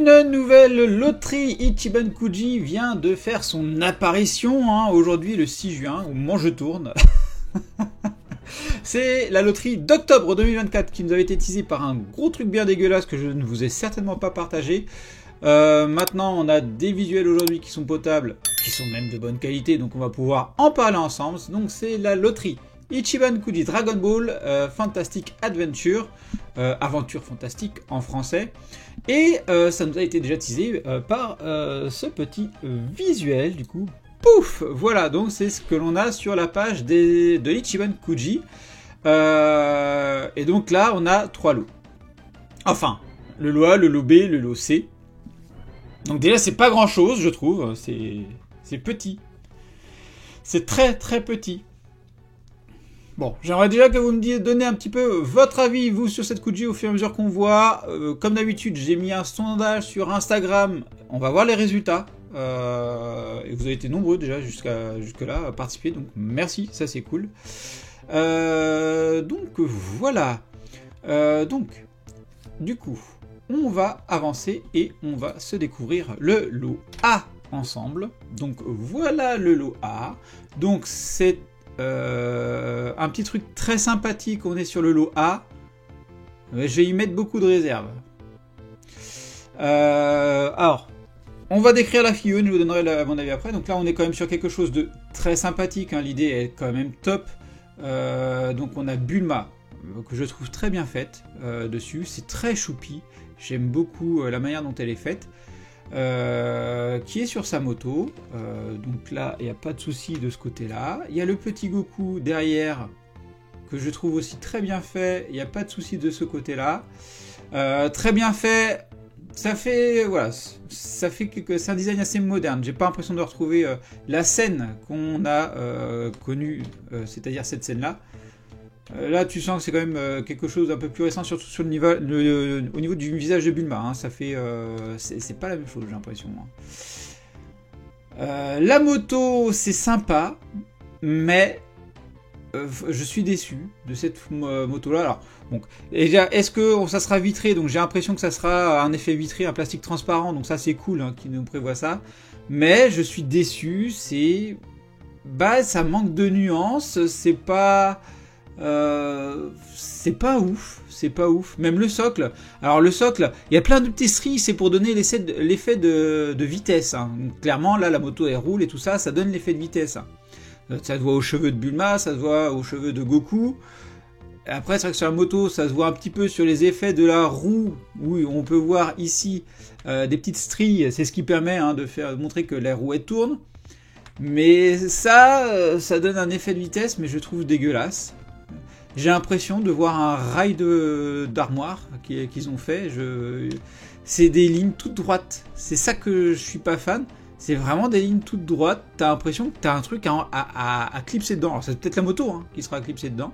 Une nouvelle loterie Ichiban Kuji vient de faire son apparition aujourd'hui le 6 juin, au moment où je tourne. C'est la loterie d'octobre 2024 qui nous avait été teasée par un gros truc bien dégueulasse que je ne vous ai certainement pas partagé. Maintenant on a des visuels aujourd'hui qui sont potables, qui sont même de bonne qualité, donc on va pouvoir en parler ensemble. Donc c'est la loterie Ichiban Kuji Dragon Ball Fantastic Adventure, aventure fantastique en français, et ça nous a été déjà teasé par ce petit visuel du coup. Pouf, voilà, donc c'est ce que l'on a sur la page de Ichiban Kuji. Et donc là on a 3 lots. Enfin, le lot A, le lot B, le lot C. Donc déjà c'est pas grand chose je trouve, c'est petit. C'est très très petit. Bon, j'aimerais déjà que vous me donnez un petit peu votre avis, vous, sur cette Kuji au fur et à mesure qu'on voit. Comme d'habitude, j'ai mis un sondage sur Instagram. On va voir les résultats. Et vous avez été nombreux déjà jusque-là à participer. Donc merci, ça c'est cool. Donc voilà. Donc, du coup, on va avancer et on va se découvrir le lot A ensemble. Donc voilà le lot A. Donc c'est un petit truc très sympathique, on est sur le lot A. Je vais y mettre beaucoup de réserves. Alors, on va décrire la figurine, je vous donnerai mon avis après. Donc là, on est quand même sur quelque chose de très sympathique. L'idée est quand même top. Donc on a Bulma, que je trouve très bien faite dessus. C'est très choupi. J'aime beaucoup la manière dont elle est faite. Qui est sur sa moto, donc là il n'y a pas de souci de ce côté là. Il y a le petit Goku derrière que je trouve aussi très bien fait, il n'y a pas de souci de ce côté là, très bien fait. Ça fait voilà, c'est un design assez moderne. J'ai pas l'impression de retrouver la scène qu'on a connue, c'est-à-dire cette scène là. Là, tu sens que c'est quand même quelque chose d'un peu plus récent, surtout sur au niveau du visage de Bulma. Ça fait, c'est pas la même chose, j'ai l'impression. La moto, c'est sympa, mais je suis déçu de cette moto-là. Alors, donc, déjà, est-ce que ça sera vitré? Donc, j'ai l'impression que ça sera un effet vitré, un plastique transparent. Donc, ça, c'est cool qui nous prévoit ça. Mais je suis déçu. Ça manque de nuances. C'est pas ouf, même le socle. Alors le socle, il y a plein de petits stries, c'est pour donner l'effet de vitesse. Donc, clairement là la moto elle roule et tout ça, ça donne l'effet de vitesse. Ça se voit aux cheveux de Bulma, ça se voit aux cheveux de Goku. Après c'est vrai que sur la moto, ça se voit un petit peu sur les effets de la roue, où on peut voir ici des petites stries. C'est ce qui permet de montrer que la roue elle tourne. Mais ça donne un effet de vitesse, mais je trouve dégueulasse. J'ai l'impression de voir un rail d'armoire qu'ils ont fait. C'est des lignes toutes droites. C'est ça que je suis pas fan. C'est vraiment des lignes toutes droites. T'as l'impression que t'as un truc à clipser dedans. Alors c'est peut-être la moto qui sera clipsée dedans.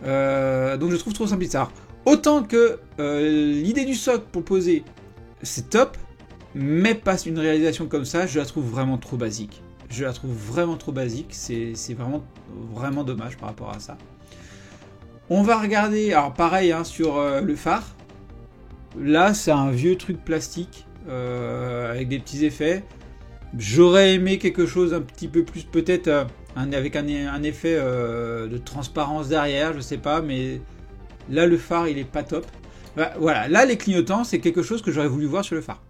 Donc je trouve trop simple ça. Alors, autant que l'idée du socle proposée, c'est top. Mais pas une réalisation comme ça, je la trouve vraiment trop basique. C'est vraiment dommage par rapport à ça. On va regarder, alors pareil sur le phare. Là, c'est un vieux truc plastique avec des petits effets. J'aurais aimé quelque chose un petit peu plus, peut-être avec un effet de transparence derrière, je sais pas, mais là, le phare, il est pas top. Voilà, là, les clignotants, c'est quelque chose que j'aurais voulu voir sur le phare.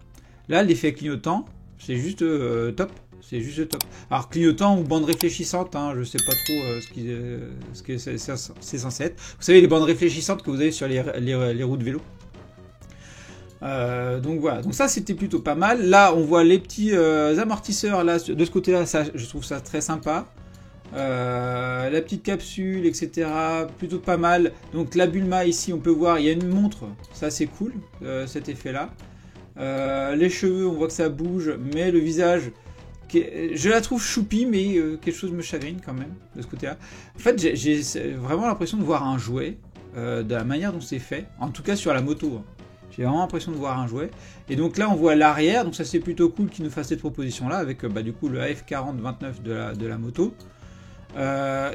Là, l'effet clignotant, c'est juste top. C'est juste top. Alors, clignotant ou bande réfléchissante, je sais pas trop ce que c'est censé être. Vous savez, les bandes réfléchissantes que vous avez sur les roues de vélo. Donc voilà. Donc ça, c'était plutôt pas mal. Là, on voit les petits amortisseurs là de ce côté-là. Ça, je trouve ça très sympa. La petite capsule, etc. Plutôt pas mal. Donc la Bulma ici, on peut voir, il y a une montre. Ça, c'est cool, cet effet-là. Les cheveux, on voit que ça bouge, mais le visage, je la trouve choupi, mais quelque chose me chagrine quand même de ce côté-là. En fait, j'ai vraiment l'impression de voir un jouet de la manière dont c'est fait, en tout cas sur la moto. J'ai vraiment l'impression de voir un jouet. Et donc là, on voit l'arrière, donc ça c'est plutôt cool qu'ils nous fassent cette proposition-là avec du coup le AF4029 de la moto.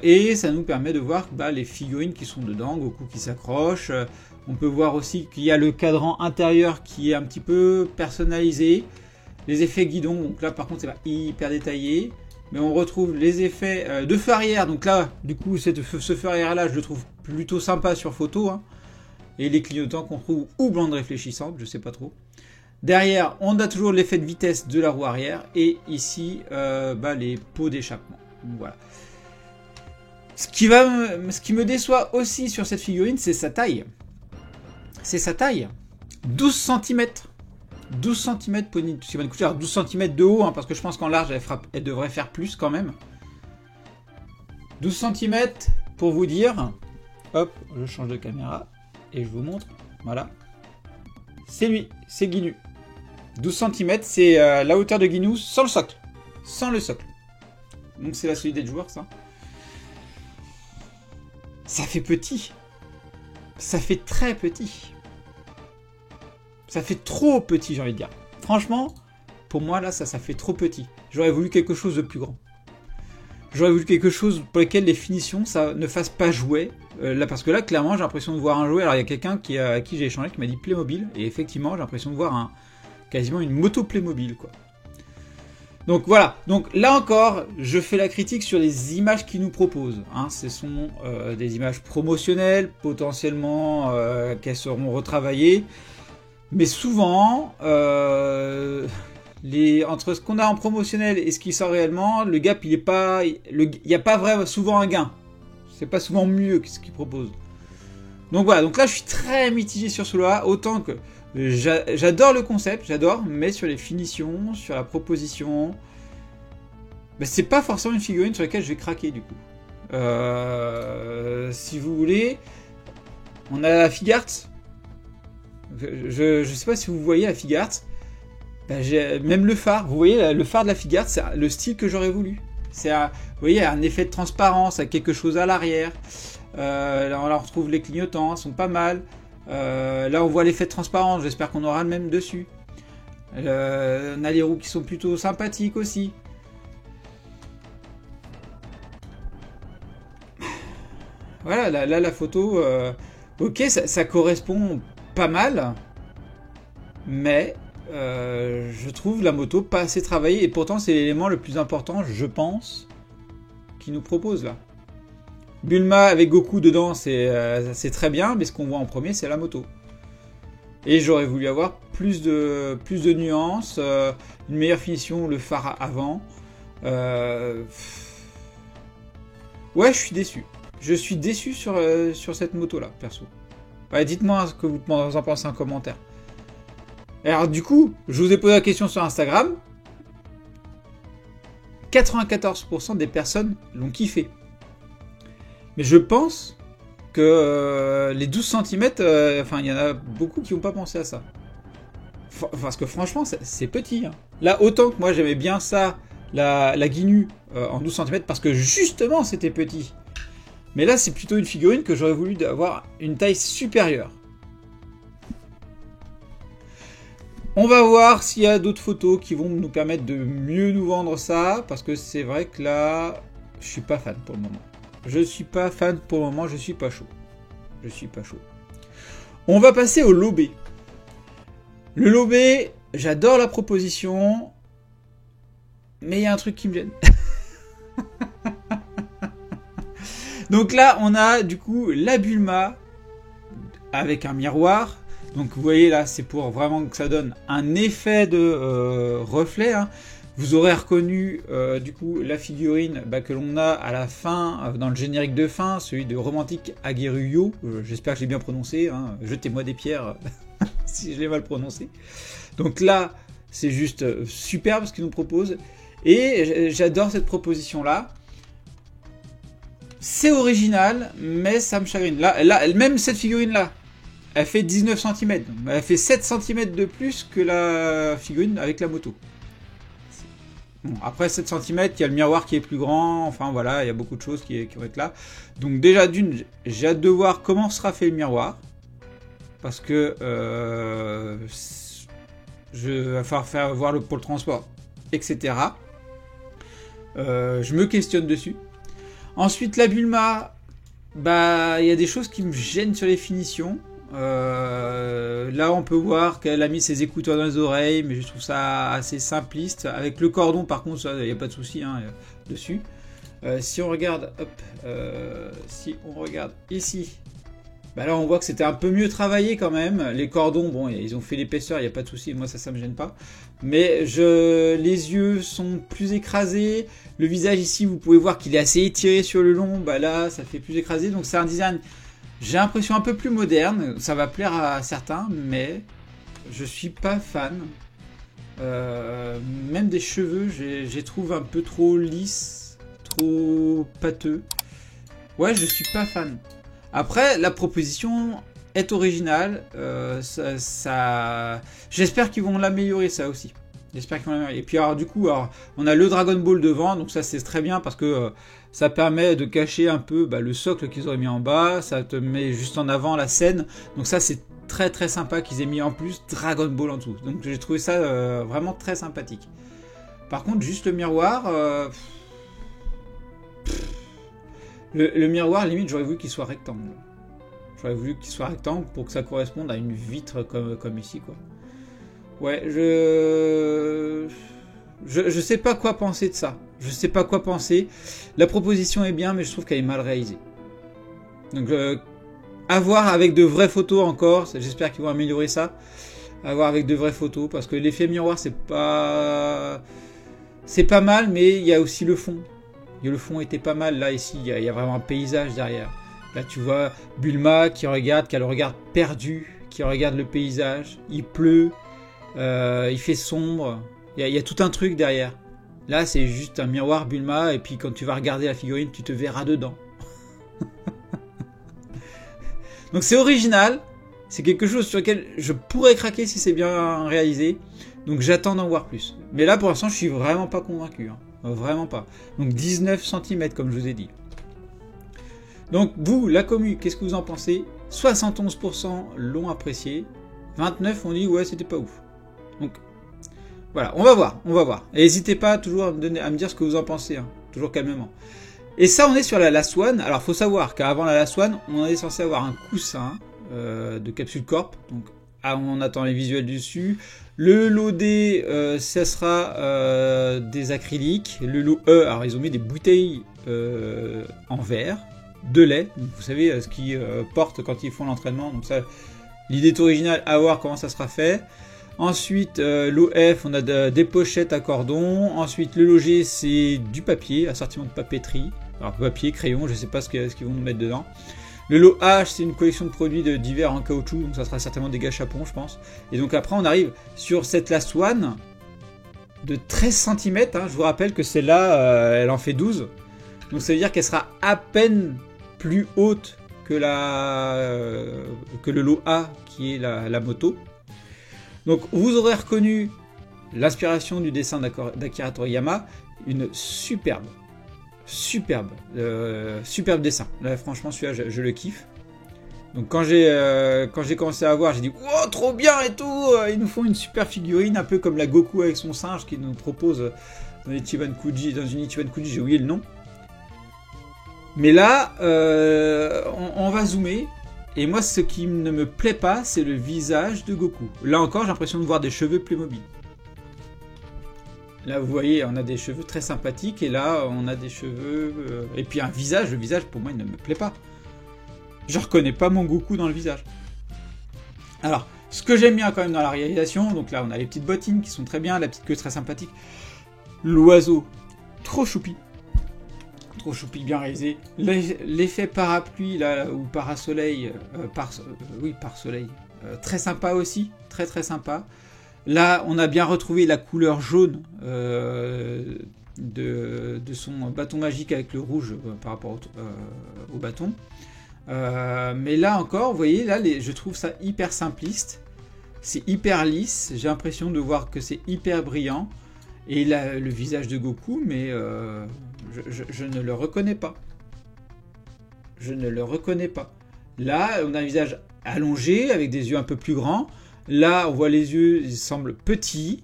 Et ça nous permet de voir les figurines qui sont dedans, Goku qui s'accroche. On peut voir aussi qu'il y a le cadran intérieur qui est un petit peu personnalisé. Les effets guidon, donc là par contre c'est pas hyper détaillé. Mais on retrouve les effets de feu arrière. Donc là, du coup, ce feu arrière là, je le trouve plutôt sympa sur photo. Hein. Et les clignotants qu'on trouve ou bande réfléchissante, je sais pas trop. Derrière, on a toujours l'effet de vitesse de la roue arrière. Et ici, les pots d'échappement. Voilà. Ce qui me déçoit aussi sur cette figurine, c'est sa taille. C'est sa taille. 12 cm. 12 cm pour une couture. 12 cm de haut, hein, parce que je pense qu'en large, elle devrait faire plus quand même. 12 cm, pour vous dire. Hop, je change de caméra. Et je vous montre. Voilà. C'est lui, c'est Guinu. 12 cm, c'est la hauteur de Guinu sans le socle. Sans le socle. Donc c'est la solidité de joueur, ça. Ça fait petit. Ça fait très petit. Ça fait trop petit, j'ai envie de dire. Franchement, pour moi, là, ça fait trop petit. J'aurais voulu quelque chose de plus grand. J'aurais voulu quelque chose pour lequel les finitions ça ne fassent pas jouet. Là, parce que là, clairement, j'ai l'impression de voir un jouet. Alors, il y a quelqu'un à qui j'ai échangé qui m'a dit Playmobil. Et effectivement, j'ai l'impression de voir quasiment une moto Playmobil, quoi. Donc voilà, donc là encore, je fais la critique sur les images qu'ils nous proposent. Hein. Ce sont des images promotionnelles, potentiellement qu'elles seront retravaillées. Mais souvent, entre ce qu'on a en promotionnel et ce qui sort réellement, le gap, il n'y a pas vraiment souvent un gain. C'est pas souvent mieux que ce qu'ils proposent. Donc voilà, donc là je suis très mitigé sur cela, autant que j'adore le concept, mais sur les finitions, sur la proposition, c'est pas forcément une figurine sur laquelle je vais craquer du coup. Si vous voulez, on a la Figart. Je sais pas si vous voyez la Figart. Même le phare, vous voyez le phare de la Figart, c'est le style que j'aurais voulu. Vous voyez, un effet de transparence, avec quelque chose à l'arrière. Là on retrouve les clignotants, ils sont pas mal. Là on voit l'effet de transparence, j'espère qu'on aura le même dessus. On a les roues qui sont plutôt sympathiques aussi. Voilà, là la photo, ok, ça correspond pas mal, mais je trouve la moto pas assez travaillée, et pourtant c'est l'élément le plus important, je pense, qu'il nous propose là. Bulma avec Goku dedans, c'est très bien, mais ce qu'on voit en premier, c'est la moto. Et j'aurais voulu avoir plus de nuances, une meilleure finition, le phare avant. Ouais, je suis déçu. Je suis déçu sur cette moto-là, perso. Ouais, dites-moi ce que vous en pensez en commentaire. Alors du coup, je vous ai posé la question sur Instagram. 94% des personnes l'ont kiffé. Mais je pense que les 12 cm, il y en a beaucoup qui n'ont pas pensé à ça. Parce que franchement, c'est petit. Hein. Là, autant que moi j'aimais bien ça, la Guinu en 12 cm, parce que justement c'était petit. Mais là, c'est plutôt une figurine que j'aurais voulu avoir une taille supérieure. On va voir s'il y a d'autres photos qui vont nous permettre de mieux nous vendre ça, parce que c'est vrai que là, je suis pas fan pour le moment. Je suis pas fan pour le moment, je suis pas chaud. Je suis pas chaud. On va passer au lobé. Le lobé, j'adore la proposition, mais il y a un truc qui me gêne. Donc là, on a du coup la Bulma avec un miroir. Donc vous voyez là, c'est pour vraiment que ça donne un effet de reflet. Hein. Vous aurez reconnu du coup la figurine que l'on a à la fin, dans le générique de fin, celui de Romantic Aguirre. J'espère que j'ai bien prononcé. Hein. Jetez-moi des pierres si je l'ai mal prononcé. Donc là, c'est juste superbe ce qu'il nous propose. Et j'adore cette proposition-là. C'est original, mais ça me chagrine. Là, même cette figurine-là, elle fait 19 cm. Elle fait 7 cm de plus que la figurine avec la moto. Bon, après 7 cm, il y a le miroir qui est plus grand. Enfin voilà, il y a beaucoup de choses qui vont être là. Donc déjà d'une, j'ai hâte de voir comment sera fait le miroir. Parce que je vais faire voir le pôle transport, etc. Je me questionne dessus. Ensuite, la Bulma, il y a des choses qui me gênent sur les finitions. Là, on peut voir qu'elle a mis ses écouteurs dans les oreilles, mais je trouve ça assez simpliste. Avec le cordon, par contre, il n'y a pas de souci hein, dessus. Si on regarde, hop, si on regarde ici, bah là, on voit que c'était un peu mieux travaillé quand même. Les cordons, bon, ils ont fait l'épaisseur, il n'y a pas de souci. Moi, ça me gêne pas. Mais les yeux sont plus écrasés. Le visage ici, vous pouvez voir qu'il est assez étiré sur le long. Bah là, ça fait plus écrasé. Donc, c'est un design, j'ai l'impression un peu plus moderne. Ça va plaire à certains, mais je suis pas fan. Même des cheveux, j'ai trouve un peu trop lisses, trop pâteux. Ouais, je suis pas fan. Après, la proposition est originale. J'espère qu'ils vont l'améliorer, ça aussi. J'espère qu'ils vont l'améliorer. Et puis, alors, du coup, on a le Dragon Ball devant. Donc, ça, c'est très bien parce que ça permet de cacher un peu le socle qu'ils auraient mis en bas. Ça te met juste en avant la scène. Donc, ça, c'est très, très sympa qu'ils aient mis en plus Dragon Ball en dessous. Donc, j'ai trouvé ça vraiment très sympathique. Par contre, juste le miroir... Le miroir, limite, j'aurais voulu qu'il soit rectangle. J'aurais voulu qu'il soit rectangle pour que ça corresponde à une vitre comme ici, quoi. Ouais, je sais pas quoi penser de ça. Je sais pas quoi penser. La proposition est bien, mais je trouve qu'elle est mal réalisée. Donc, à voir avec de vraies photos encore. J'espère qu'ils vont améliorer ça. À voir avec de vraies photos, parce que l'effet miroir, c'est pas mal, mais il y a aussi le fond. Et le fond était pas mal. Là, ici, il y a vraiment un paysage derrière. Là, tu vois Bulma qui a le regard perdu, qui regarde le paysage. Il pleut, il fait sombre. Il y a tout un truc derrière. Là, c'est juste un miroir Bulma, et puis quand tu vas regarder la figurine, tu te verras dedans. Donc, c'est original. C'est quelque chose sur lequel je pourrais craquer si c'est bien réalisé. Donc, j'attends d'en voir plus. Mais là, pour l'instant, je suis vraiment pas convaincu. Hein. Vraiment pas. Donc 19 cm comme je vous ai dit. Donc vous, la commu, qu'est-ce que vous en pensez? 71% l'ont apprécié. 29 ont dit ouais c'était pas ouf. Donc voilà, on va voir. Et n'hésitez pas toujours à me dire ce que vous en pensez. Hein. Toujours calmement. Et ça on est sur la Last One. Alors faut savoir qu'avant la Last One, on est censé avoir un coussin de Capsule Corp. Donc on attend les visuels dessus. Le lot D, ça sera des acryliques. Le lot E, alors ils ont mis des bouteilles en verre, de lait. Donc, vous savez ce qu'ils portent quand ils font l'entraînement. Donc ça, l'idée est originale, à voir comment ça sera fait. Ensuite, lot F, on a des pochettes à cordon. Ensuite, le lot G, c'est du papier, assortiment de papeterie. Alors papier, crayon, je ne sais pas ce qu'ils vont nous mettre dedans. Le lot H, c'est une collection de produits divers en caoutchouc, donc ça sera certainement des gâchapons, je pense. Et donc après, on arrive sur cette Last One de 13 cm. Hein. Je vous rappelle que celle-là, elle en fait 12. Donc ça veut dire qu'elle sera à peine plus haute que le lot A, qui est la moto. Donc vous aurez reconnu l'inspiration du dessin d'Akira Toriyama, une superbe dessin. Là, franchement, celui-là, je le kiffe. Donc, quand j'ai commencé à voir, j'ai dit oh, trop bien et tout. Ils nous font une super figurine, un peu comme la Goku avec son singe qu'ils nous proposent dans une Ichiban Kuji, j'ai oublié le nom. Mais là, on va zoomer. Et moi, ce qui ne me plaît pas, c'est le visage de Goku. Là encore, j'ai l'impression de voir des cheveux Playmobil. Là, vous voyez, on a des cheveux très sympathiques, et là, on a des cheveux... et puis un visage, le visage, pour moi, il ne me plaît pas. Je reconnais pas mon Goku dans le visage. Alors, ce que j'aime bien quand même dans la réalisation, donc là, on a les petites bottines qui sont très bien, la petite queue très sympathique. L'oiseau, trop choupi, bien réalisé. L'effet parapluie, là, ou parasoleil, pare-soleil, très sympa aussi, très sympa. Là, on a bien retrouvé la couleur jaune de son bâton magique avec le rouge par rapport au bâton. Mais là encore, vous voyez, là, je trouve ça hyper simpliste. C'est hyper lisse. J'ai l'impression de voir que c'est hyper brillant. Et là, le visage de Goku, mais je ne le reconnais pas. Je ne le reconnais pas. Là, on a un visage allongé avec des yeux un peu plus grands. Là, on voit les yeux, ils semblent petits.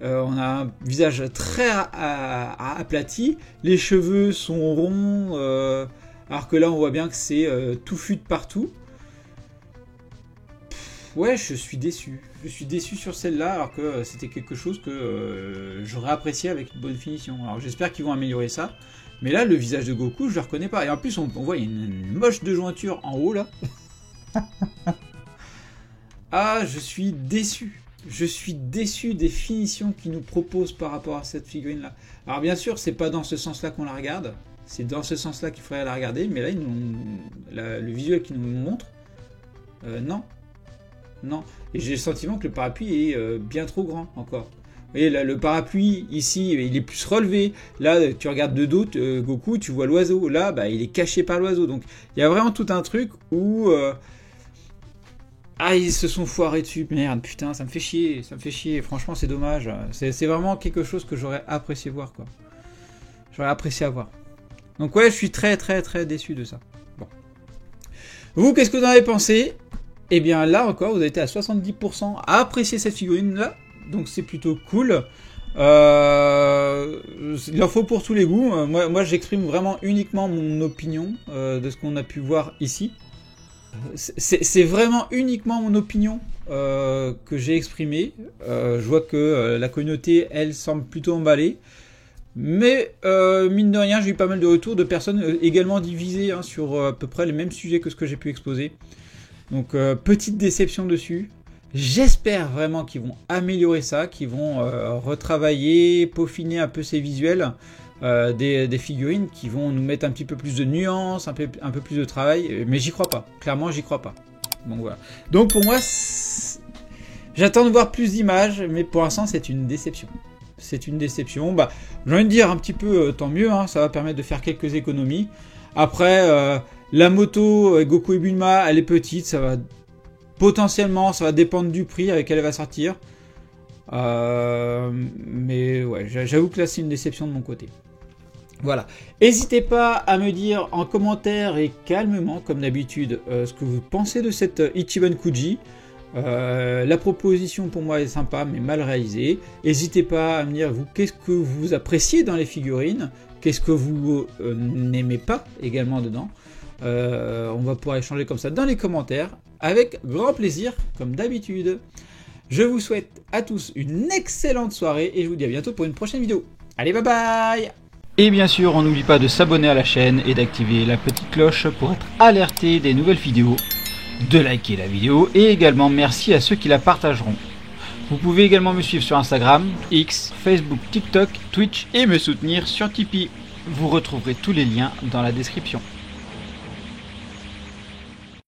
On a un visage très aplati. Les cheveux sont ronds, alors que là, on voit bien que c'est touffu de partout. ouais, je suis déçu. Je suis déçu sur celle-là, alors que c'était quelque chose que j'aurais apprécié avec une bonne finition. Alors j'espère qu'ils vont améliorer ça. Mais là, le visage de Goku, je le reconnais pas. Et en plus, on voit il y a une moche de jointure en haut, là. Ah, je suis déçu. Je suis déçu des finitions qu'ils nous proposent par rapport à cette figurine-là. Alors bien sûr, c'est pas dans ce sens-là qu'on la regarde. C'est dans ce sens-là qu'il faudrait la regarder. Mais là, le visuel qu'ils nous montrent, non. Non. Et j'ai le sentiment que le parapluie est bien trop grand encore. Vous voyez, là, le parapluie, ici, il est plus relevé. Là, tu regardes de dos, Goku, tu vois l'oiseau. Là, bah, il est caché par l'oiseau. Donc, il y a vraiment tout un truc où... ils se sont foirés dessus. Merde, putain, ça me fait chier. Ça me fait chier. Franchement, c'est dommage. C'est vraiment quelque chose que j'aurais apprécié voir, quoi. J'aurais apprécié à voir. Donc, ouais, je suis très, très, très déçu de ça. Bon. Vous, qu'est-ce que vous en avez pensé? Eh bien, là encore, vous avez été à 70% à apprécier cette figurine-là. Donc c'est plutôt cool. Il en faut pour tous les goûts. Moi j'exprime vraiment uniquement mon opinion de ce qu'on a pu voir ici. C'est vraiment uniquement mon opinion que j'ai exprimée. Je vois que la communauté, elle, semble plutôt emballée. Mais mine de rien, j'ai eu pas mal de retours de personnes également divisées sur à peu près les mêmes sujets que ce que j'ai pu exposer. Donc petite déception dessus. J'espère vraiment qu'ils vont améliorer ça, qu'ils vont retravailler, peaufiner un peu ces visuels des figurines, qui vont nous mettre un petit peu plus de nuances, un peu plus de travail, mais j'y crois pas. Clairement, j'y crois pas. Donc voilà. Donc pour moi, j'attends de voir plus d'images, mais pour l'instant, c'est une déception. C'est une déception. Bah, j'ai envie de dire un petit peu, tant mieux, ça va permettre de faire quelques économies. Après, la moto Goku et Bulma, elle est petite, ça va... Potentiellement, ça va dépendre du prix avec lequel elle va sortir. Mais ouais, j'avoue que là, c'est une déception de mon côté. Voilà. N'hésitez pas à me dire en commentaire et calmement, comme d'habitude, ce que vous pensez de cette Ichiban Kuji. La proposition pour moi est sympa, mais mal réalisée. N'hésitez pas à me dire, vous, qu'est-ce que vous appréciez dans les figurines? Qu'est-ce que vous n'aimez pas également dedans? On va pouvoir échanger comme ça dans les commentaires. Avec grand plaisir, comme d'habitude. Je vous souhaite à tous une excellente soirée et je vous dis à bientôt pour une prochaine vidéo. Allez, bye bye! Et bien sûr, on n'oublie pas de s'abonner à la chaîne et d'activer la petite cloche pour être alerté des nouvelles vidéos, de liker la vidéo et également merci à ceux qui la partageront. Vous pouvez également me suivre sur Instagram, X, Facebook, TikTok, Twitch et me soutenir sur Tipeee. Vous retrouverez tous les liens dans la description.